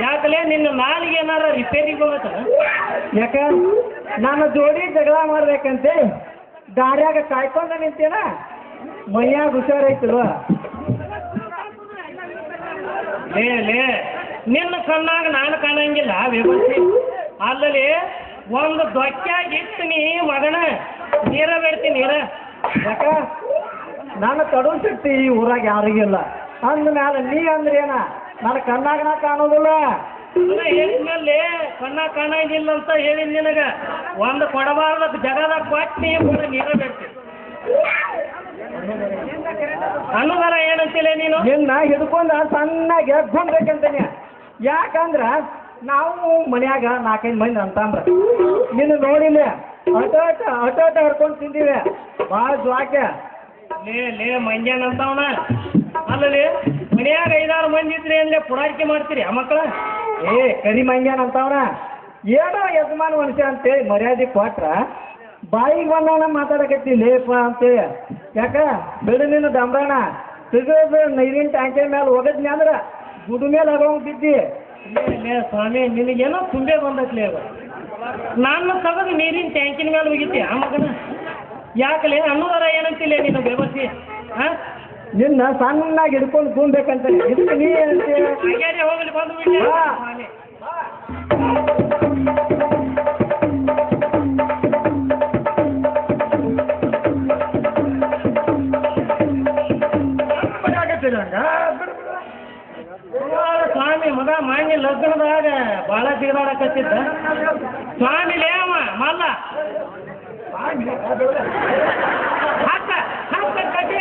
ಯಾಕಲೇ ನಿನ್ನ ನಾಲಿಗೆ ಏನಾರ ರಿಪೇರಿಗೆ ಬಂದತನ? ಯಾಕ ನಾನು ಜೋಡಿ ಜಗಳ ಮಾಡ್ಬೇಕಂತೆ ದಾರ್ಯಾಗ ಕಾಯ್ಕೊಂಡ ನಿಂತೇನ ಮೈಯಾಗ ಹುಷಾರೈತಿಲ್ವ? ಲೇ ನಿನ್ನ ಕಣ್ಣಾಗ ನಾನು ಕಾಣಂಗಿಲ್ಲ ವ್ಯವಸ್ಥೆ ಅಲ್ಲಲ್ಲಿ ಒಂದು ದೊಕ್ಕಾಗಿ ಇರ್ತೀನಿ ಮಗನ ನೀರ ಬೇಡ್ತೀನಿ ನೀರ. ಯಾಕ ನಾನು ತಡು ಶಕ್ತಿ ಈ ಊರಾಗ ಯಾರಿಗಿಲ್ಲ ಅಂದ್ಮೇಲೆ ನೀ ಅಂದ್ರೆ ಏನ ನನ್ನ ಕಣ್ಣಾಗ ನಾ ಕಾಣೋದಿಲ್ಲ. ಹೇಳಿದ್ಮೇಲೆ ಕಣ್ಣ ಕಾಣಂಗಿಲ್ಲ ಅಂತ ಹೇಳಿ ನಿನಗ ಒಂದು ಕೊಡಬಾರ್ದ ಜಗದಾಗ ಕೊಟ್ಟಿ ನೀರ ಬೇಡ್ತೀನಿ ಅನ್ನೋದಾರ ಏನಂತಿಲ್ಲ ನೀನು? ನಿನ್ನ ಹಿಡ್ಕೊಂಡ ಸಣ್ಣಗೆ ಗುಂಡ್ಬೇಕಂತಾನೆ. ಯಾಕಂದ್ರ ನಾವು ಮನ್ಯಾಗ 4-5 ಮಂದಿ ಅಂತಂದ್ರ ನಿನ್ನ ನೋಡಿಲ್ಲ ಅಟೋಟ ಹರ್ಕೊಂಡು ತಿಂದೀವಿ ಭಾಳ ಜ್ವಾಕ್ಯ. ಲೇ ಮಂಜಾನ ಅಂತವನ ಅಲ್ಲಲ್ಲಿ ಮನ್ಯಾಗ 5-6 ಮಂದಿ ಇದ್ರಿ ಅಲ್ಲೇ ಪುಡಾರಿಕೆ ಮಾಡ್ತೀರಿ ಆ ಮಕ್ಕಳ? ಕರಿ ಮಂಗ್ಯಾನ ಅಂತವನ ಏನೋ ಯಜಮಾನ ಮನುಷ್ಯ ಅಂತೇಳಿ ಮರ್ಯಾದೆ ಕೊಟ್ರ ಬಾಯಿಗೆ ಬಂದವನ ಮಾತಾಡಕತ್ತಿ ಲೇಪ ಅಂತೇಳಿ. ಯಾಕ ಬಿಡು ನಿನ್ನ ಡಂಬ್ರಾಣ ತೆಗೆದು ನೀರಿನ ಟ್ಯಾಂಕಿನ ಮೇಲೆ ಹೋಗದ್ನಿ ಅಂದ್ರ ಗುಡು ಮೇಲೆ ಆಗೋಂಗ್ ಬಿದ್ದಿ. ಲೇ ಸ್ವಾಮಿ ನಿನಗೇನೋ ತುಂಬೆ ಬಂದತ್ಲೇ ಅದು. ನಾನು ತಗದು ನೀರಿನ ಟ್ಯಾಂಕಿನ ಮೇಲೆ ಹೋಗಿದ್ದೆ ಆ ಮಗನ. ಯಾಕಲೇ ಅನ್ನೋದಾರ ಏನಂತಿಲ್ಲ ನೀನು ವ್ಯವಸ್ಥೆ? ಹಾಂ ನಿನ್ನ ಸಣ್ಣಾಗಿ ಹಿಡ್ಕೊಂಡು ಕೂಡ್ಬೇಕಂತ ಇದಕ್ಕೆ ನೀ ಏನಂತೀಯ? ಹೋಗಲಿ ಬಂದು ಬಿಟ್ಟೆ. ಸ್ವಾಮಿ ಮಗ ಮಾನ್ಯ ಲಗ್ನದಾಗ ಭಾಳ ಜಿಗದಾಡಕತ್ತಿದ್ದ ಸ್ವಾಮಿ ಲೇ ಅವ ಮಲ್ಲ ಹಾಕ ಕಟ್ಟಿ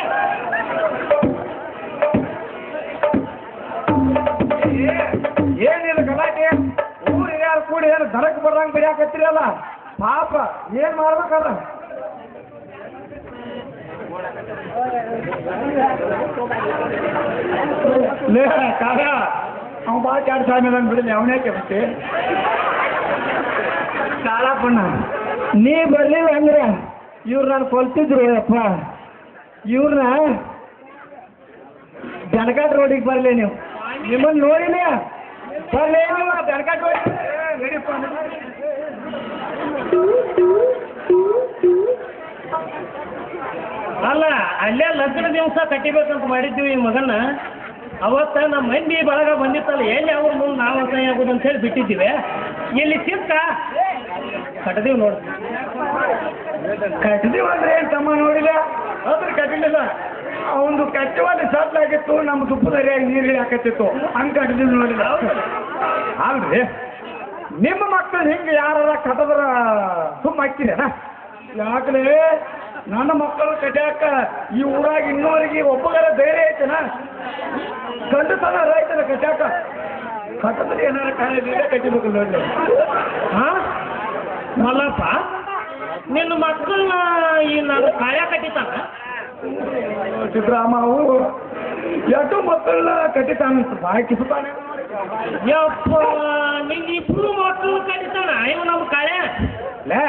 ಏನಿಲ್ಲ ಗಲಾಟೆ ಊರು ಯಾರು ಕೂಡಿ ಏನು ದರಕ್ಕೆ ಬರ್ದಂಗೆ ಬಿಡಿಯಾಕತ್ತಿರಲ್ಲ ಪಾಪ ಏನು ಮಾಡ್ಬೇಕಲ್ಲ? ಕಾಗ ಅವ್ನು ಭಾಳ ಎರಡು ಸಾವಿರ ನಂಗೆ ಬಿಡಲಿ ಅವನೇಕೆ ಮತ್ತೆ ಕಾಳಪ್ಪಣ್ಣ ನೀ ಬರ್ಲಿಲ್ಲ ಅಂದ್ರೆ ಇವ್ರು ನಾನು ಕೊಲ್ತಿದ್ರು ಅಪ್ಪ. ಇವ್ರನ್ನ ಬೆನಕಾಟ್ ರೋಡಿಗೆ ಬರಲಿ ನೀವು ನಿಮ್ಮನ್ನು ನೋಡಿನೇ ಬರ್ಲೇ ನೀವು ಬೆನಕಾಟ್ ರೋಡ್ ನಡೀಪ್ಪ. ಅಲ್ಲ ಅಲ್ಲೇ ಲಗ್ನ ದಿವಸ ಕಟ್ಟಿಬೇಕಂತ ಮಾಡಿದ್ದೀವಿ ಈ ಮಗನ. ಅವತ್ತ ನಮ್ಮ ಮಂದಿ ಬಳಗ ಬಂದಿತ್ತಲ್ಲ ಎಲ್ಲಿ ಅವ್ರ ಮುಂದೆ ನಾವು ಅಸಹ್ಯ ಆಗೋದು ಅಂತ ಹೇಳಿ ಬಿಟ್ಟಿದ್ದೀವಿ. ಇಲ್ಲಿ ಸಿಕ್ಕ ಕಟ್ಟದೀವಿ ನೋಡಿ. ಕಟ್ಟಿದೀವಿ ಅಂದ್ರೆ ಏನು ತಮ್ಮ ನೋಡಿಲ್ಲ ಅದ್ರ ಕಟ್ಟಲಿಲ್ಲ ಅವನು ಕಟ್ಟುವಲ್ಲಿ ಸಟ್ಲಾಗಿತ್ತು ನಮ್ಮ ತುಪ್ಪದರಿಯಾಗಿ ನೀರು ಹಾಕತ್ತಿತ್ತು ಹಂಗೆ ಕಟ್ಟಿದೀವಿ ನೋಡಿಲ್ಲ. ಅಲ್ರಿ ನಿಮ್ಮ ಮಕ್ಕಳು ಹಿಂಗೆ ಯಾರ ಕಟ್ಟದ್ರ ಸುಮ್ಮ ಹಾಕ್ತೀರೇನ? ಯಾಕಲೇ ನನ್ನ ಮಕ್ಕಳು ಕಟ್ಯಾಕ ಈ ಊರಾಗ ಇನ್ನೂವರೆಗೆ ಒಬ್ಬಗರ ಧೈರ್ಯ ಐತೆನ? ಗಂಡತನ ರೈತನ ಕಟ್ಯಾಕ ಕಟ್ಟದ್ರೆ ಏನಾರ ಕಾಲೇಜಿಗೆ ಕಟ್ಟಿಬೇಕು ನೋಡ್ಲಿ. ಹಾಂ ಮಲ್ಲಪ್ಪ ನಿನ್ನ ಮಕ್ಕಳನ್ನ ಈ ನಾನು ಕಾರ್ಯ ಕಟ್ಟಿತಾನ ಸಿದ್ದರಾಮ ಅವು ಎಷ್ಟು ಮಕ್ಕಳನ್ನ ಕಟ್ಟಿತಾನಂತ ಬಾಯಿ ಕಿಸುತ್ತಾನೆ. ಯಪ್ಪ ನಿನ್ನಿಬ್ರು ಮಕ್ಕಳು ಕಟ್ಟಿತಾನ ಇವ ನಮ್ಮ ಕಾರ್ಯ ಲೇ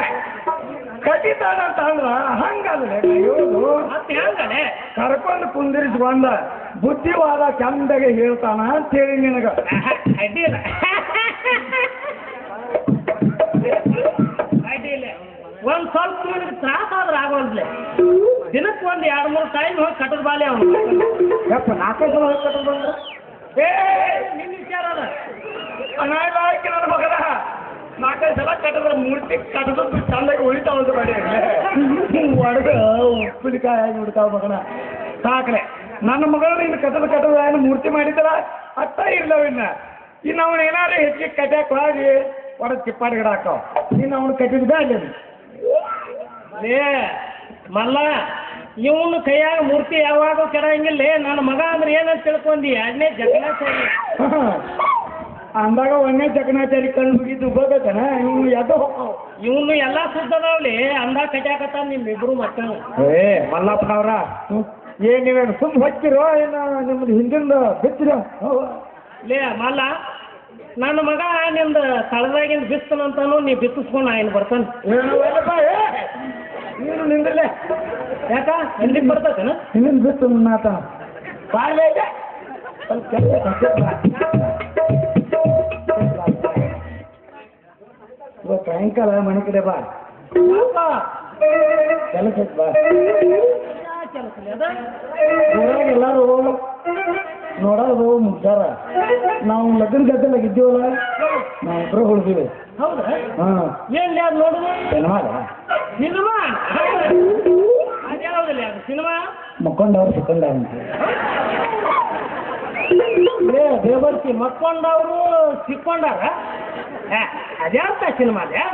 ಕಟ್ಟಿತಾನಂತ ಅಂದ್ರ ಹಂಗಲ್ಲ ಇವರು ಮತ್ತೆ ಹೆಂಗಲೇ ಕರ್ಕೊಂಡು ಕುಂದಿರಿಸ್ಕೊಂಡ ಬುದ್ಧಿವಾದ ಚಂದಗೆ ಹೇಳ್ತಾನ ಅಂತೇಳಿ ನಿನಗ ಅಡ್ಡಿಲ್ಲ ಅಡ್ಡಿಲ್ಲ. ಒಂದು ಸ್ವಲ್ಪ ನಿನಗೆ ತ್ರಾಸ ಆದ್ರೆ ಆಗೋಲ್ಲೆ ದಿನಕ್ಕೆ ಒಂದು 2-3 ಟೈಮ್ ಹೋಗಿ ಕಟ್ಟದ ಬಾಲೆ ಅವನು. ಯಪ್ಪ 4 ಸಲ ಹೋಗಿ ಕಟ್ಟದ ಬಂದ್ರ ನಿನ್ನ ವಿಚಾರ ಅದ ಅನಾಯ್ಕೆ ನನ್ನ ಮಗನ 4 ಸಲ ಕಟ್ಟದ್ರ ಮೂರ್ತಿ ಕಟ್ಟದ ಚಂದಾಗಿ ಉಳಿತಾವ ಮಾಡಿ ಒಡಗ ಉಪ್ಪಿನಕಾಯಿ ಉಳಿತಾವ ಮಗನ ಸಾಕಲೆ. ನನ್ನ ಮಗಳು ಇನ್ನು ಕಟ್ಟದ ಏನು ಮೂರ್ತಿ ಮಾಡಿದ್ರ ಅತ್ತ ಇರ್ಲವಿನ್ನ ಇನ್ನು ಅವನು ಏನಾರು ಹೆಚ್ಚಿಗೆ ಕಟ್ಯಾಕ ಹೋಗಿ ಒಡದ್ ಚಿಪ್ಪಾಡಿ ಗಿಡ ಹಾಕವ ಇನ್ನು ಅವನು ಕಟ್ಟಿದ ಅಲ್ಲಿ ಲೇ ಮಲ್ಲ ಇವನು ಕೈಯಾಗ ಮೂರ್ತಿ ಯಾವಾಗ ಕೆಡಂಗಿಲ್ಲ. ನನ್ನ ಮಗ ಅಂದ್ರೆ ಏನಂತ ತಿಳ್ಕೊಂಡಿ? 2ನೇ ಜಗನ್ನಾಚಾರಿ ಅಂದಾಗ 1ನೇ ಜಗನ್ನಾಚಾರಿ ಕಣ್ಣು ಮುಗಿದು ಹೋಗತ್ತನ ಇವನು ಎದ್ದು ಹೋಗ್ತಾವ. ಇವನು ಎಲ್ಲ ಸುದ್ದದಾವ್ಲಿ ಅಂದಾಗ ಕಟ್ಯಾಕತ್ತ ನಿಮ್ಮಿಬ್ರು ಮಕ್ಕಳು. ಮಲ್ಲಪ್ಪ ಅವ್ರ ಏನ್ ನೀವೇನು ಸುಮ್ ಹೊಚ್ಚಿರೋ ಏನು ನಿಮ್ದು ಹಿಂದಿಂದ ಬಿಚ್ಚಿರೋ? ಲೇ ಮಲ್ಲ ನನ್ನ ಮಗ ನಿಮ್ದು ತಳದಾಗಿಂದ ಬಿಸ್ತನಂತಾನು ನೀ ಬಿತ್ತಿಸ್ಕೊಂಡು ಏನು ಬರ್ತಾನೆ ನೀನು ನಿಂದಲೇ ಯಾಕ ಹಿಂದಿಗೆ ಬರ್ತೇನ ಹಿಂದಿನ ಬಿತ್ತು ಮಾತ ಬಾಯ್ಲೆ ಸ್ವಲ್ಪ ಸಾಯಂಕಾಲ ಮನೆ ಕಡೆ ಬಾ ಕೆಲಸ ಐತ್ ಬಾ ಊರಾಗ ಎಲ್ಲಾರು ನೋಡೋದು ಮುಗ್ದಾರ ನಾವು ಲಗ್ನ ಗದ್ದಲಾಗ ಇದ್ದೀವಲ್ಲ ನಾವು ಇಬ್ಬರು ಉಳಿದೀವಿ ಹೌದಾ ಹಾಂ ಏನ್ ಯಾರು ನೋಡುದು ಸಿನಿಮಾ ಸಿನಿಮಾ ಅದ್ಯಾವುದಿಲ್ಲ ಅದು ಸಿನಿಮಾ ಮಕ್ಕೊಂಡವ್ರು ಸಿಕ್ಕಂಡವ್ರು ಅಂತ ದೇವರ್ಸಿ ಮಕ್ಕೊಂಡವ್ರು ಸಿಕ್ಕೊಂಡಾರ ಅದ್ಯಾವ್ತ ಸಿನಿಮಾ ಅದ್ಯಾ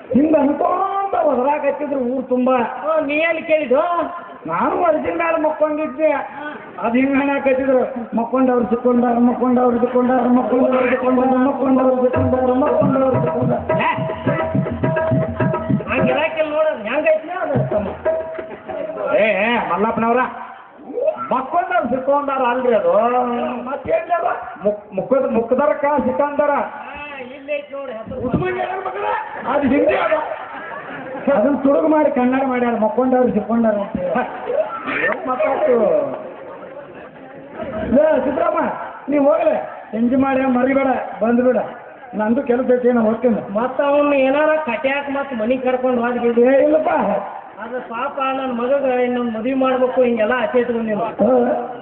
ಹಿಂಗೆ ಅನ್ಕೊಂಡ ಹೊರಗಾಕತ್ತಿದ್ರು ಊರು ತುಂಬ ನೀ ಎಲ್ಲಿ ಕೇಳಿದ್ದು ನಾನು ಅರ್ಜಿನ ಮೇಲೆ ಮಕ್ಕೊಂಡಿದ್ದೆ ಅದು ಹಿಂಗೆ ಹಾಕತ್ತಿದ್ರು ಮಕ್ಕೊಂಡವ್ರು ಸಿಕ್ಕೊಂಡಾರ ಮಕ್ಕೊಂಡವ್ರು ಸಿಕ್ಕೊಂಡಾರ ಮಕ್ಕೊಂಡವ್ರು ಸಿಕ್ಕೊಂಡಾರ ಮಕ್ಕೊಂಡವ್ರು ಸಿಕ್ಕೊಂಡಾರ ಮಕ್ಕೊಂಡವ್ರು ಸಿಕ್ಕೊಂಡಾರ ಹಂಗೆ ಇಲಾಖೆ ನೋಡೋದು ಹೆಂಗೈತಿ ಅದು ತಮ್ಮ ಮಲ್ಲಪ್ಪನವ್ರ ಮಕ್ಕೊಂಡವ್ರು ಸಿಕ್ಕೊಂಡಾರ ಅಲ್ರಿ ಅದು ಮತ್ತೇನ್ಯಾರ ಮುಖದರ್ಕ ಸಿಕ್ಕಂದಾರ ಇಲ್ಲೈತಿ ನೋಡಿ ಅದು ಹಿಂದೆ ಅದ ಅದನ್ನ ತುಡುಗು ಮಾಡಿ ಕನ್ನಡ ಮಾಡ್ಯಾರ ಮಕ್ಕೊಂಡವ್ರು ಸಿಕ್ಕೊಂಡಾರ ಅಂತ ಮಾತಾಡ್ತು ಸಿದ್ದರಾಮ ನೀವು ಹೋಗಲೆ ಎಂಜಿ ಮಾಡಿ ಮರಿಬೇಡ ಬಂದ್ಬೇಡ ನಂದು ಕೆಲಸ ಐತಿ ನಾನು ಹೋಗ್ತೇನೆ ಮತ್ತ ಅವನು ಏನಾರ ಕಟ್ಯಾಕ ಮತ್ತೆ ಮನಿಗೆ ಕರ್ಕೊಂಡು ಹೋದ್ಗಿದ್ದೆ ಇಲ್ಲಪ್ಪ ಅದು ಪಾಪ ನನ್ನ ಮಗಗ ಇನ್ನೊಂದು ಮದುವೆ ಮಾಡ್ಬೇಕು ಹಿಂಗೆಲ್ಲ ಆಚೆ ಇಟ್ಕೊಂಡಿಲ್ಲ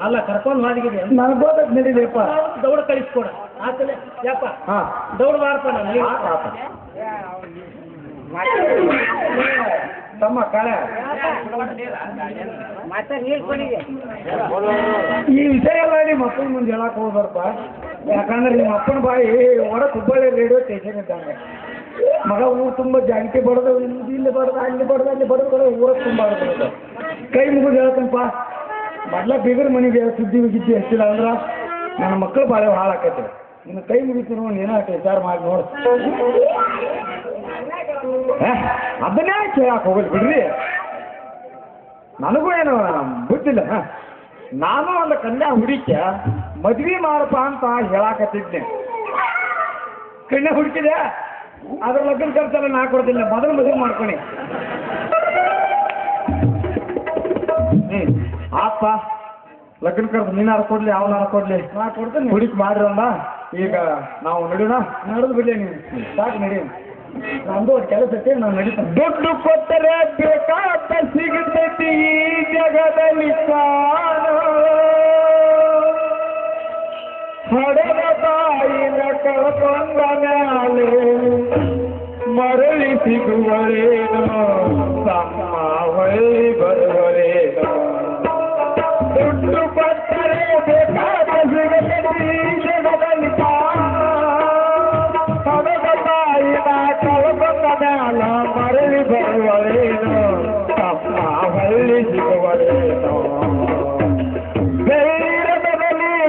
ಅಲ್ಲ ಕರ್ಕೊಂಡು ಹೋದ್ಗಿದೆ ನನಗೆ ಗೋದಕ್ಕೆ ನಡೀಲಿಪ್ಪ ದೌಡ ಕಳಿಸ್ಕೊಡ ಆತಲೆ ಯಪ್ಪ ಹಾಂ ದೌಡ ಬಾರಪ್ಪ ನಾನು ತಮ್ಮ ಕಳೆ ಈ ವಿಷಯ ಎಲ್ಲ ನಿಮ್ಮ ಅಪ್ಪನ ಮುಂದೆ ಹೇಳಕ್ ಹೋಗ್ಬಾರಪ್ಪ ಯಾಕಂದ್ರೆ ನಿಮ್ಮ ಅಪ್ಪನ ಬಾಯಿ ಹೊರ ಹುಬ್ಬಳ್ಳಿ ರೇಡಿಯೋ ಸ್ಟೇಷನ್ ಇದ್ದಂಗೆ ಮಗ ಊರು ತುಂಬ ಜಾಗಟಿ ಬಡದು ಇಲ್ಲಿ ಬಡ್ದು ಅಲ್ಲಿ ಬಡ್ದು ಅಲ್ಲಿ ಬಡ್ದು ಊರಾಗ ತುಂಬ ಬರ್ತದೆ ಕೈ ಮುಗಿದು ಹೇಳ್ತೇನಪ್ಪ ಮೊದ್ಲ ಬೀಗರ ಮನೆಗೆ ಸುದ್ದಿ ಗಿದ್ದಿ ಹಚ್ಚಿಲ್ಲ ಅಂದ್ರೆ ನನ್ನ ಮಕ್ಕಳು ಬಾಳೆ ಹಾಳಾಕೈತೆ ಇನ್ನು ಕೈ ಮುಗಿತು ನೋಡಿ ಏನಾಗ್ತದೆ ವಿಚಾರ ಮಾಡಿ ನೋಡು ಅದನ್ನೇ ಕೇಳಕ್ಕೆ ಹೋಗಲಿ ಬಿಡ್ರಿ ನನಗೂ ಏನು ಗೊತ್ತಿಲ್ಲ ನಾನು ಒಂದು ಕನ್ಯಾ ಹುಡುಕ್ಯ ಮದ್ವೆ ಮಾಡಪ್ಪ ಅಂತ ಹೇಳಾಕತ್ತಿದ್ದೆ ಕನ್ಯಾ ಹುಡುಕಿದೆ ಅದ್ರ ಲಗ್ನ ಖರ್ಚೆಲ್ಲ ನಾ ಕೊಡ್ತೀನಿ ಮೊದಲು ಮದುವೆ ಮಾಡ್ಕೊನಿ ಆಪ ಲಗ್ನ ಖರ್ಚು ನೀನಾರು ಕೊಡ್ಲಿ ಅವನಾರು ಕೊಡ್ಲಿ ನಾ ಕೊಡ್ತೀನಿ ಹುಡುಕಿ ಮಾಡ್ರಲ್ಲ ಈಗ ನಾವು ನಡೀಣ ನಡೆದು ಬಿಡ್ಲಿ ನೀವು ಸಾಕು ನಡಿ ನಮ್ದು ಒಂದು ಕೆಲಸ ಐತಿ ನಾವು ನಡೀತೀನಿ ದುಡ್ಡು ಕೊಟ್ಟರೆ ಬೇಕಾದ ಸಿಗುತ್ತೈತಿ ಈ ಜಗದಲ್ಲಿ ಹಡೆದ ತಾಯಿನ ಕಳ್ಕೊಂಡ ಮ್ಯಾಲೆ ಮರಳಿ ಸಿಗುವರೇನು ತಮ್ಮ ಹೊಳ್ಳಿ ಬರುವರೇನು ದುಡ್ಡು ಕೊಟ್ಟರೆ ಬೇಕಾದ ಸಿಗುತ್ತೈತಿ ಈ ಜಗದಲ್ಲಿ ಹಡೆದ ತಾಯಿನ ಕಳ್ಕೊಂಡ ಮ್ಯಾಲ ಮರಳಿ ಬರುವರೇನು ತಮ್ಮ ಹೊಳ್ಳಿ ಸಿಗುವರೇನು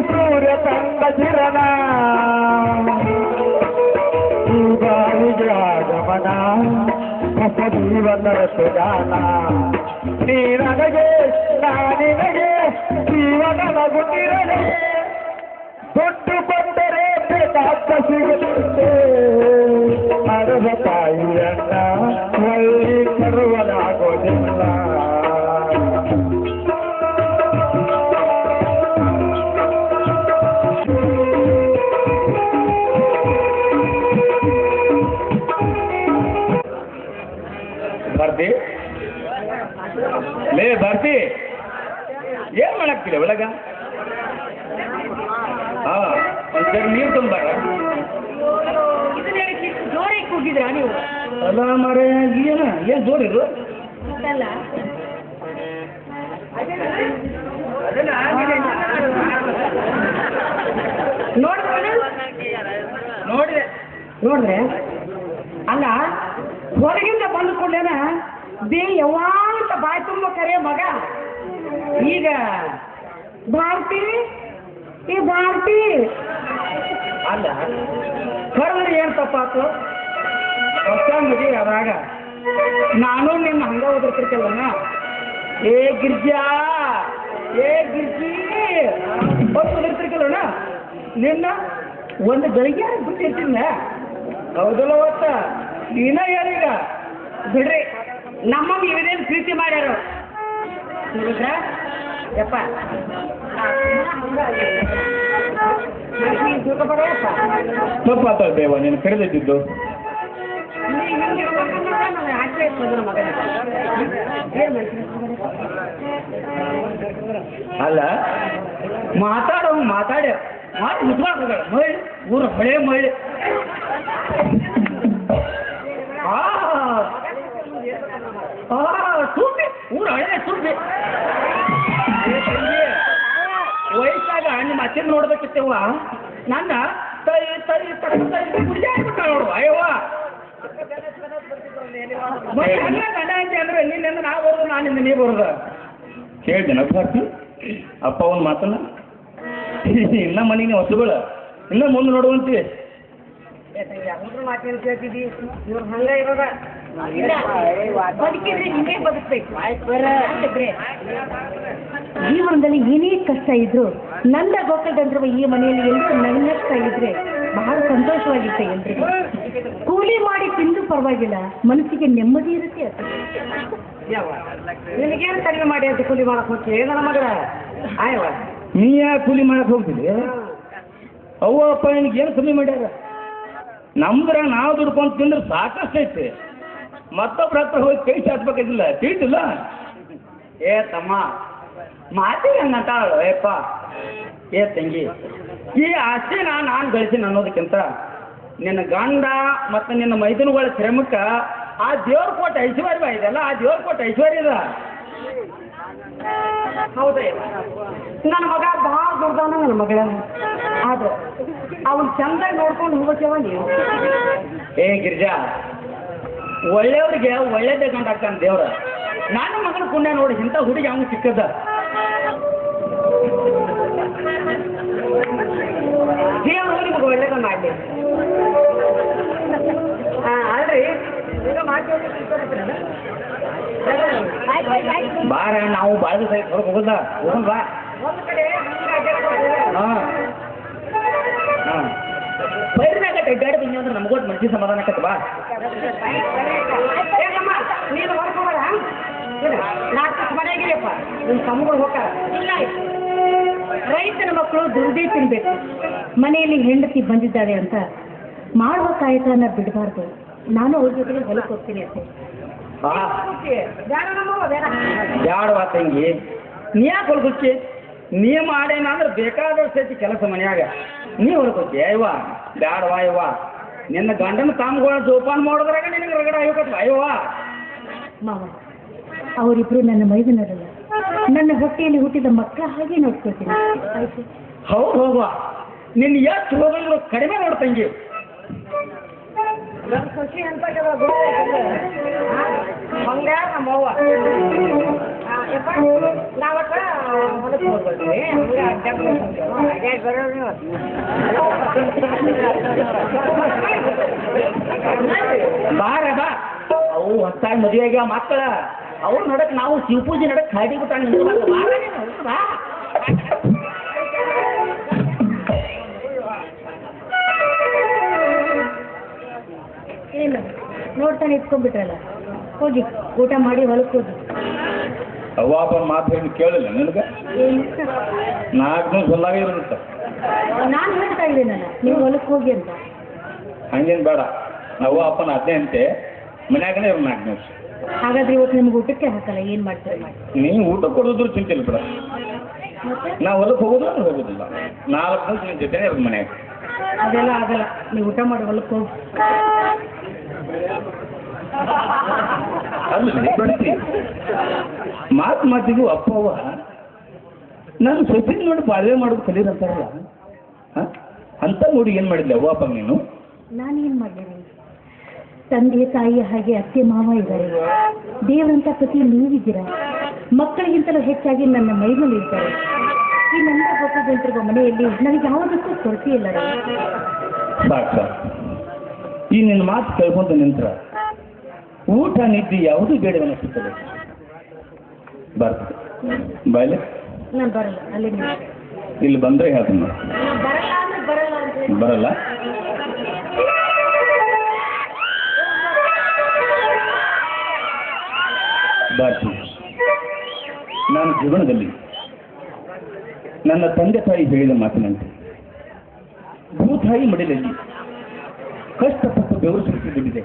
ಸೂರ್ಯ ಕಂಡ ಕಿರಣ ಗಾಳಿಗೆ ಆಗಮನ ಹೊಸ ಜೀವನದ ಸುಗಾನ ನೀ ನನಗೆ ನಾನಿನಗೆ ಜೀವನದ ಗುಂಡಿರನೆ ದುಡ್ಡು ಬಂದರೆ ಬೇಕಾದ ಸಿಗುತ್ತದೆ ಮರದ ತಾಯಿಯನ್ನ ಒಳ್ಳಿ ತರುವನಾಗೋದಿಲ್ಲ ಭಾರತಿ ಲೇ ಭಾರತಿ ಏನ್ ಮಾಡಾಕ್ತಿಲ್ಲ ಒಳಗ ಹಾ ಒಂದ್ಸರಿ ನೀರು ತಂದಾರ ಜೋರಿಗೆ ಕೂಗಿದ್ರಾ ನೀವು ಅಲ್ಲ ಮಾರೇ ಏನ್ ಜೋರಿರು ನೋಡ್ರೆ ಅಲ್ಲ ಹೊರಗಿಂದ ಬಂದು ಕೂಡಲೇನ ಯಾವಾಗ ಬಾಯಿ ತುಂಬ ಕರೆ ಮಗ ಈಗ ಭಾರತಿ ಈ ಭಾರತಿ ಅಲ್ಲ ಕರೆದ್ರೆ ಏನು ತಪ್ಪಾತು ಹೊಸ ಮದುವೆ ಆದಾಗ ನಾನು ನಿನ್ನ ಹಂಗ ಓದಿರ್ತಿರ್ಕಲ್ಲನ ಏ ಗಿರ್ಜಾ ಏ ಗಿರ್ಜಿ ಓದಿರ್ತಿರ್ಕಲ್ಲನ ನಿನ್ನ ಒಂದು ಗಳಿಗೆ ಬಿಟ್ಟಿರ್ತೀನಿ ಹೌದಲ್ಲ ಒತ್ತ ನೀನ ಯಾರೀಗ ಬಿಡ್ರಿ ನಮ್ಮ ಇವೇನು ಪ್ರೀತಿ ಮಾಡ್ಯಾರು ನೋಡಿದ್ರ ಯಪ್ಪ ತಪ್ಪಾತಲ್ಬೇವ ನೀನು ಕರೆದಿದ್ದು ಅಲ್ಲ ಮಾತಾಡೋಂಗ್ ಮಾತಾಡ ಮಾತು ಮುಚ್ಚಿಕೊಳ್ಳ ಮಳೆ ಊರ ಮಳೆ ಮಳೆ ಸುಬ್ಬಿ ಊರ ಹಳೆ ಸುಬ್ಬಿ ವಯಸ್ಸಾಗ ನಿಮ್ಮ ಅಚ್ಚನ್ ನೋಡ್ಬೇಕಿತ್ತವ ನನ್ನ ತೈ ತೈ ಕುಡಿಯಾಡ್ಬಿಟ್ಟ ನೋಡು ಅಯ್ಯವ್ವ ಗಂಡ ಐತಿ ಅಂದ್ರೆ ನಿನ್ನಿಂದ ನಾ ಬರೋದು ನಾನಿಂದ ನೀ ಬರೋದು ಕೇಳ್ತೇನೆ ಪಾರ್ಟಿ ಅಪ್ಪ ಒಂದು ಮಾತಲ್ಲ ಇನ್ನ ಮನೆಗೆ ಹೊಸಗಳು ಇನ್ನ ಮುಂದೆ ನೋಡುವಂತೀವಿ ಮಾತೇನು ಕೇಳ್ತಿದ್ದಿ ಇವ್ರು ಹಂಗ ಇವಾಗ ಬದುಕಿದ್ರೆ ನಿಮಗೆ ಬದುಕಬೇಕು ಜೀವನದಲ್ಲಿ ಏನೇ ಕಷ್ಟ ಇದ್ರು ನನ್ನ ಗೋಕಲ್ದಂದ್ರವ ಈ ಮನೆಯಲ್ಲಿ ಎಲ್ಲರೂ ನಗ್ನಗ್ತಾ ಇದ್ರೆ ಬಹಳ ಸಂತೋಷವಾಗಿರುತ್ತೆ ಎಲ್ರಿಗೂ ಕೂಲಿ ಮಾಡಿ ತಿಂದು ಪರವಾಗಿಲ್ಲ ಮನಸ್ಸಿಗೆ ನೆಮ್ಮದಿ ಇರುತ್ತೆ ಅದು ನಿನಗೇನು ಕಡಿಮೆ ಮಾಡಿ ಅಂತ ಕೂಲಿ ಮಾಡಕ್ ಹೋಗ್ತೀವಿ ನನ್ನ ಮಗಳ ಆಯವ ನೀ ಯಾಕೆ ಕೂಲಿ ಮಾಡಕ್ ಹೋಗ್ತಿದ್ವಿ ಅವ್ವ ಅಪ್ಪ ನಿನಗೆ ಏನು ಕಮ್ಮಿ ಮಾಡ್ಯಾರ ನಮ್ದ್ರ ನಾವು ದುಡ್ಕೊಂಡು ತಿಂದ್ರೆ ಸಾಕಷ್ಟು ಐತೆ ಮತ್ತೊಬ್ರ ಹತ್ರ ಹೋಗಿ ಕೈ ಚಾಚ್ಬೇಕಾಗಿಲ್ಲ ತಿಳಿತಿಲ್ಲ ಏ ತಮ್ಮ ಮಾತಿಗೆ ಹಂಗಂತಾಳು ಏಪ್ಪ ಏ ತಂಗಿ ಈ ಆಸ್ತಿನ ನಾನು ಗಳಿಸಿನ ಅನ್ನೋದಕ್ಕಿಂತ ನಿನ್ನ ಗಂಡ ಮತ್ತು ನಿನ್ನ ಮೈದನಗಳ ಶ್ರಮಕ್ಕ ಆ ದೇವ್ರ ಕೊಟ್ಟ ಐಶ್ವರ್ಯ ಇದೆಲ್ಲ ಆ ದೇವ್ರ ಕೊಟ್ಟ ಐಶ್ವರ್ಯ ಇದೆ ಹೌದಾ ನನ್ನ ಮಗ ಭಾಳ ದುಡ್ದಾನ ನನ್ನ ಮಗಳ ಆದ್ರೆ ಅವನ್ ಚಂದಾಗಿ ನೋಡ್ಕೊಂಡು ಹೋಗ್ಬೇಕವ ನೀವು ಏ ಗಿರಿಜಾ ಒಳ್ಳೆಯವ್ರಿಗೆ ಒಳ್ಳೇದೇ ಕಂಡಾಗ್ತಾನೆ ದೇವ್ರ ನನ್ನ ಮಗನ ಪುಣ್ಯ ನೋಡಿ ಇಂಥ ಹುಡುಗಿ ಅವನು ಸಿಕ್ಕದ ದೇವರು ನಿಮಗೆ ಒಳ್ಳೇದ ಮಾಡಲಿ ಅಲ್ರಿ ಈಗ ಬಾರ ನಾವು ಬಾಳ ದಿವಸ ಹೊರಗೆ ಹೋಗೋದ ಹೋಗೋಣ ಬಾ ಒಂದು ಕಡೆ ಹಾಂ ಹಾಂ ಬೈರ್ನಾಗ ಅಡ್ಡಾಡಿ ತಿಂಗಿ ಅಂದ್ರೆ ನಮಗೊಟ್ಟು ಮನಸ್ಸಿ ಸಮಾಧಾನ ಆಕತ್ತ ಬಾ ನೀನು ಹೊರಗೋರ ನಾಲ್ಕು ಮನೆಯಾಗಿರಪ್ಪ ನಿಮ್ಮ ತಮ್ಮಗಳು ಹೋಗ್ತಾರ ಇಲ್ಲ ರೈತನ ಮಕ್ಕಳು ದುರ್ದೇ ತಿನ್ಬೇಕು ಮನೆಯಲ್ಲಿ ಹೆಂಡತಿ ಬಂದಿದ್ದಾಳೆ ಅಂತ ಮಾಡುವ ಕಾಯಕನ್ನ ಬಿಡಬಾರ್ದು ನಾನು ಅವ್ರ ಜೊತೆಗೆ ಹೊಲಕ್ಕೆ ಹೋಗ್ತೀನಿ ಅಂತ ಬ್ಯಾಡವಾ ತಂಗಿ ನೀ ಯಾಕೆ ಹೊಲ್ಕೊಚ್ಚಿ ನೀ ಮಾಡೇನ ಅಂದ್ರೆ ಬೇಕಾದಷ್ಟು ಐತಿ ಕೆಲಸ ಮನ್ಯಾಗ ನೀ ಹೊಲ್ಕೊಚ್ಚಿ ಅಯ್ಯವ್ವ ಬ್ಯಾಡವಾ ಅಯ್ಯವ್ವ ನಿನ್ನ ಗಂಡನ ತಾಮ್ಗಳ ಜೋಪಾನ ಮಾಡೋದ್ರಾಗ ನಿನಗೆ ರಗಡ ಅಯ್ಯೋಕತ್ವ ಅಯ್ಯವ್ವ ಮಾವ ಅವರಿಬ್ರು ನನ್ನ ಮೈದನರಲ್ಲ ನನ್ನ ಹೊಟ್ಟೆಯಲ್ಲಿ ಹುಟ್ಟಿದ ಮಕ್ಕಳ ಹಾಗೆ ನೋಡ್ಕೊಳ್ತೀನಿ ಆಯ್ತು ಹೌದು ಹೋಗುವ ನಿನ್ನ ಎಷ್ಟು ಹೋಗಂದ್ರು ಕಡಿಮೆ ನೋಡು ತಂಗಿ ನನ್ನ ಖುಷಿ ಅಂತ ಹಂಗ ನಮ್ಮವ್ವ ನಾವಕ್ಕ ಹೊಲಕ್ಕೆ ಹೋಗ್ಬಿಡ್ತೀವಿ ಬಾರ ಬಾ ಅವು ಹೊತ್ತಾಗಿ ಮದುವೆ ಆಗ್ಯಾವ ಮಕ್ಕಳ ಅವ್ರು ನಡಕ್ ನಾವು ಶಿವಪೂಜೆ ನಡಕ್ ಖಾಡಿ ಬಿಟ್ಟ ಏನು ನೋಡ್ತಾನೆ ಇಟ್ಕೊಂಡ್ಬಿಟ್ರಲ್ಲ ಹೋಗಿ ಊಟ ಮಾಡಿ ಹೊಲಕ್ಕೆ ಹೋಗಿ ಅವ್ವಾಪನ ಮಾತು ಹೇಳಿ ಕೇಳಿಲ್ಲ ನನಗೆ 4 ದಿನ ಹೊಲ್ಲಾಗ ಇರುತ್ತೆ ನಾನು ಹೇಳ್ತಾ ಇದ್ದೀನಲ್ಲ ನೀವು ಹೊಲಕ್ಕೆ ಹೋಗಿ ಅಂತ ಹಂಗೇನು ಬೇಡ ಅವ್ವ ಅಪ್ಪನ ಅದೇ ಅಂತೆ ಮನ್ಯಾಗನೇ ಇರೋ 4 ದಿವಸ ಹಾಗಾದ್ರೆ ಇವತ್ತು ನಿಮ್ಗೆ ಊಟಕ್ಕೆ ಹಾಕಲ್ಲ ಏನು ಮಾಡ್ತೀರಿ ಮಾಡಿ ನೀನು ಊಟ ಕೊಡೋದ್ರು ಚಿಂತಿಲ್ಲ ಬಿಡ ನಾವು ಹೊಲಕ್ಕೆ ಹೋಗೋದು ಅಂದ್ರೆ ಹೋಗೋದಿಲ್ಲ 4 ದಿವಸ ನಿನ್ನ ಜೊತೆನೇ ಇರೋದು ಮನ್ಯಾಗ ಅದೆಲ್ಲ ಆಗಲ್ಲ ನೀವು ಊಟ ಮಾಡಿ ಹೊಲಕ್ಕೆ ಹೋಗಿ ಅಲ್ಲ ಬಡ್ತಿ ಮಾತಿಗೂ ಅಪ್ಪವ್ವ ನಾನು ಸೊಸೆ ನೋಡಿ ಬಾಳ್ವೆ ಮಾಡೋದು ಕಲೀರಂತಾರಲ್ಲ ಅಂತ ನೋಡಿ ಏನು ಮಾಡಿದ್ದೆ ಅವ್ವ ಅಪ್ಪ ನೀನು ನಾನೇನು ಮಾಡಿದೆ ತಂದೆ ತಾಯಿ ಹಾಗೆ ಅತ್ತೆ ಮಾವ ಇದ್ದಾರೆ ದೇವರಂತ ಪತಿ ನೀವಿದ್ದೀರಾ ಮಕ್ಕಳಿಗಿಂತಲೂ ಹೆಚ್ಚಾಗಿ ನನ್ನ ಮೈನಲ್ಲಿ ಇದ್ದಾರೆ ಈ ನನ್ನ ಗೊತ್ತಿರುವ ಮನೆಯಲ್ಲಿ ನನಗೆ ಯಾವುದಕ್ಕೂ ಕೊರತೆ ಇಲ್ಲ ರೀ ಸಾಕ ಈ ನಿನ್ನ ಮಾತು ಕೇಳ್ಕೊಂತ ನಿಂತ್ರ ಊಟ ನಿದ್ದೆ ಯಾವುದೂ ಬೇಡವನ್ನಿಸುತ್ತದೆ ಬರ್ತದೆ ಬಾಯ್ಲೆ ನಾನು ಬರಲ್ಲ ಅಲ್ಲಿ ಇಲ್ಲಿ ಬಂದರೆ ಹೇಳ್ತೀನಿ ನೋಡಿ ಬರಲ್ಲ ಅಂದ್ರೆ ಬರಲ್ಲ ಅಂತ ಬರಲ್ಲ ಬರ್ತೀನಿ ನಾನು ಜೀವನದಲ್ಲಿ ನನ್ನ ತಂದೆ ತಾಯಿ ಹೇಳಿದ ಮಾತಿನಂತೆ ಭೂತಾಯಿ ಮಡಿಲಲ್ಲಿ ಕಷ್ಟಪಟ್ಟು ಬೆವರು ಸುರಿಸಿ ದುಡಿದೆ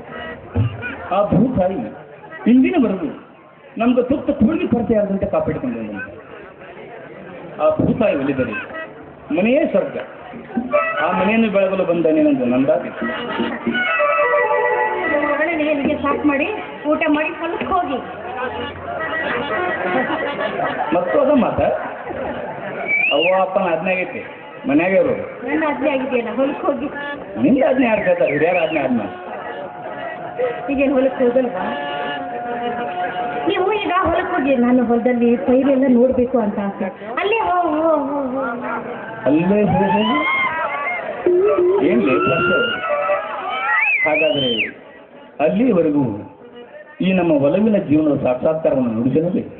ಆ ಭೂತಾಯಿ ಇಂದಿನವರೆಗೂ ನಮ್ಗೆ ತುತ್ತ ತುಳಿದು ಪರಿಚಯ ಆದಂತೆ ಕಾಪಾಡಿಕೊಂಡು ಆ ಭೂತಾಯಿ ಒಲಿದರೆ ಮನೆಯೇ ಸ್ವರ್ಗ. ಆ ಮನೆಯನ್ನು ಬೆಳಗಲು ಬಂದನೇನೆಂದು ನಂದಾಗಿತ್ತು. ನಿಮಗೆ ಸಾಕು ಮಾಡಿ ಊಟ ಮಾಡಿ ಹೊಲಕ್ಕೆ ಹೋಗಿ. ಮತ್ತೋದ ಮಾತ ಅವ್ವ ಅಪ್ಪನ ಆಜ್ಞೆ ಆಗೈತಿ, ಮನ್ಯಾಗ ಇರೋರು. ನನ್ನ ಆಜ್ಞೆ ಆಗಿದೆಯಲ್ಲ, ಹೊಲಕ್ಕೆ ಹೋಗಿ. ನಿಂದ ಆಜ್ಞೆ ಯಾರು ಕೇಳ್ತಾರೆ? ಹಿರಿಯರ ಆಜ್ಞೆ ಆದ್ಮೇಲೆ ಈಗೇನು ಹೊಲಕ್ಕೆ ಹೋಗಲ್ವಾ? ನೀವು ಈಗ ಹೊಲಕ್ಕೆ ಹೋಗಿ. ನಾನು ಹೊಲದಲ್ಲಿ ಪೈರೆಲ್ಲ ನೋಡಬೇಕು ಅಂತ ಆಸೆ. ಅಲ್ಲೇ ಅಲ್ಲೇ ಏನ್ಲಿ ಪ್ರಶ್ನೆ? ಹಾಗಾದರೆ ಅಲ್ಲಿವರೆಗೂ ಈ ನಮ್ಮ ಒಲವಿನ ಜೀವನದ ಸಾಕ್ಷಾತ್ಕಾರವನ್ನು ನುಡಿಸಲೇಬೇಕು.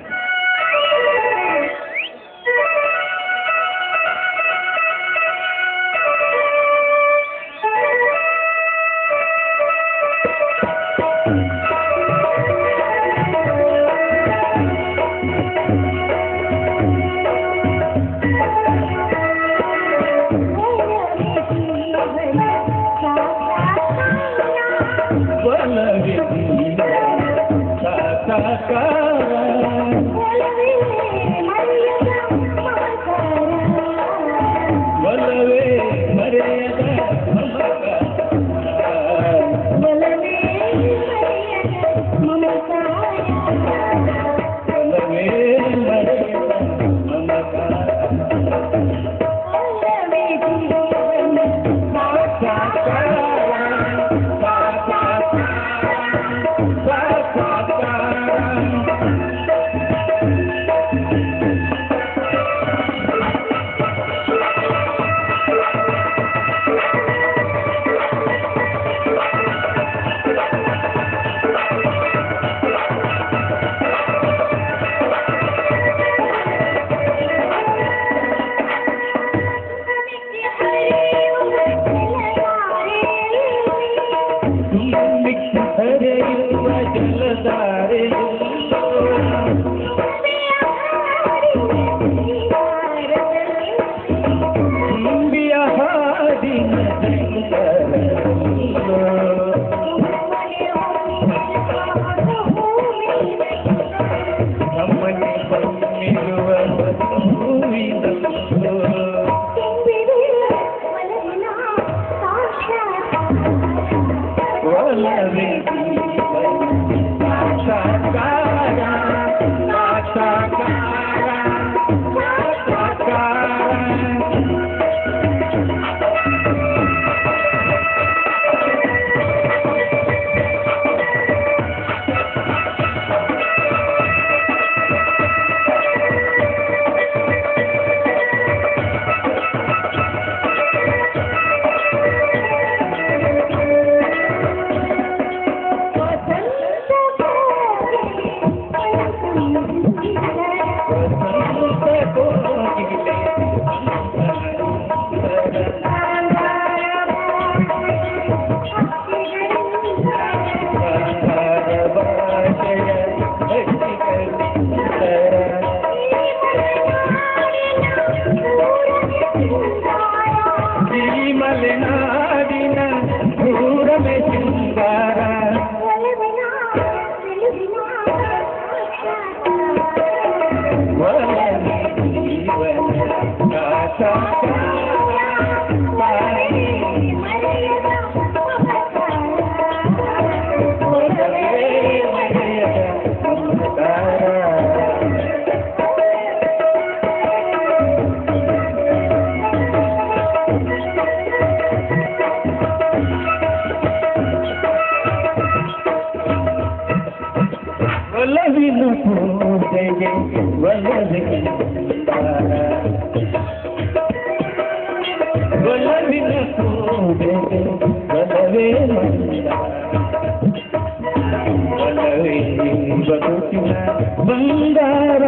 ಬಂಗಾರ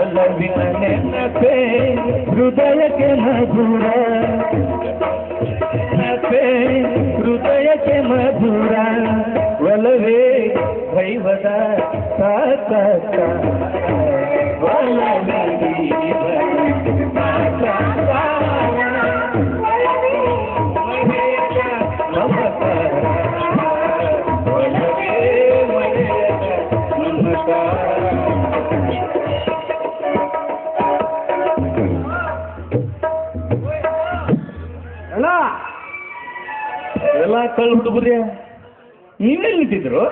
ಒಲವಿನ ನೆನಪೇ ಹೃದಯಕ್ಕೆ ಮಧುರ, ನೆನಪೇ ಹೃದಯಕ್ಕೆ ಮಧುರ, ಒಲವೇ ದೈವದ ಸಾಕಾಕ ಒಲವೇ ನೀವೆಲ್ಲ ಕಳ್ಳು ಹುಡುಗ್ರಿ ನೀವೆಲ್ಲಿ ನಿಂತಿದ್ರು?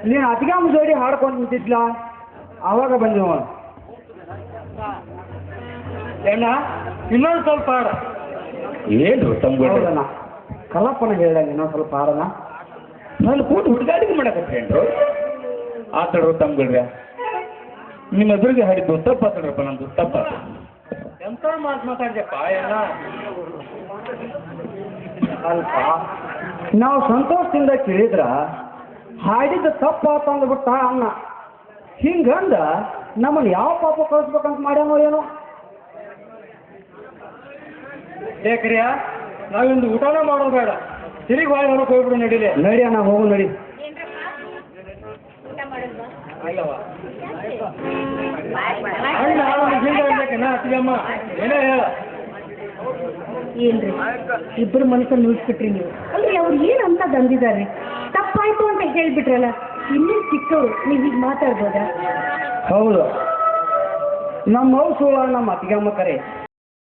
ನೀನು ಅತಿಗಾಮ ಜೋಡಿ ಹಾಡ್ಕೊಂಡು ನಿಂತಿದ್ಲ, ಆವಾಗ ಬಂದಿವ. ಅಣ್ಣ ಇನ್ನೊಂದು ಸ್ವಲ್ಪ ಹಾಡ. ಏನು ತಮ್ಗಳ್ರಿ? ಹೌದಣ್ಣ, ಕಲ್ಲಪ್ಪನ ಹೇಳ್ದಂಗೆ ಇನ್ನೊಂದು ಸ್ವಲ್ಪ ಹಾಡೋಣ. ನಾನು ಕೂತು ಹುಡುಗಾಡಿಗೆ ಮಾಡಕತ್ತೇನ್ರು ಆತಡ್ರು ತಮ್ಗಳ್ರಿ. ನಿಮ್ಮ ಎದುರಿಗೆ ಹಾಡಿದ್ದು ತಪ್ಪಾತಡ್ರಪ್ಪ, ನಂದು ತಪ್ಪ. ಎಂತ ಮಾತು ಮಾತಾಡ್ಯಪ್ಪ ಅಣ್ಣ. ಅಲ್ಪ ನಾವು ಸಂತೋಷದಿಂದ ಕೇಳಿದ್ರ ಹಾಡಿದ ತಪ್ಪಾತ ಅಂದ್ಬಿಟ್ಟ ಅಣ್ಣ. ಹಿಂಗಂದ ನಮ್ಮನ್ನು ಯಾವ ಪಾಪ ಕಳಿಸ್ಬೇಕಂತ ಮಾಡ್ಯಾನೋ ಏನೋ. ಬೇಕ್ರಿಯ ನಾವಿಂದು ಊಟನ ಮಾಡೋದು ಬೇಡ, ತಿರುಗಿ ಹೊಳೆ ಹೊರಗೆ ಹೋಗ್ಬಿಡು. ನಡೀಲಿ ನಡಿ ಅಣ್ಣ, ಹೋಗು ನಡಿ. ಅಲ್ಲವ ಅಣ್ಣ ಅನ್ಬೇಕಣ್ಣ. ಅತ್ತಿಗಮ್ಮ ಏನೇ ಹೇಳ. ಏನ್ರಿ ಇಬ್ಬರು ಮನಸ್ಸನ್ನು ಉಳಿಸ್ಬಿಟ್ರಿ ನೀವು. ಅಲ್ರಿ ಅವ್ರು ಏನು ಅಂತ ಬಂದಿದ್ದಾರೆ, ತಪ್ಪಾಯ್ತು ಅಂತ ಹೇಳ್ಬಿಟ್ರಲ್ಲ, ಇನ್ನೇನು ಚಿಕ್ಕವರು ನೀವು ಹೀಗೆ ಮಾತಾಡ್ಬೋದಾ? ಹೌದು, ನಮ್ಮ ಹೌಸು ನಮ್ಮ ಅತ್ತಿಗಮ್ಮ ಕರೆ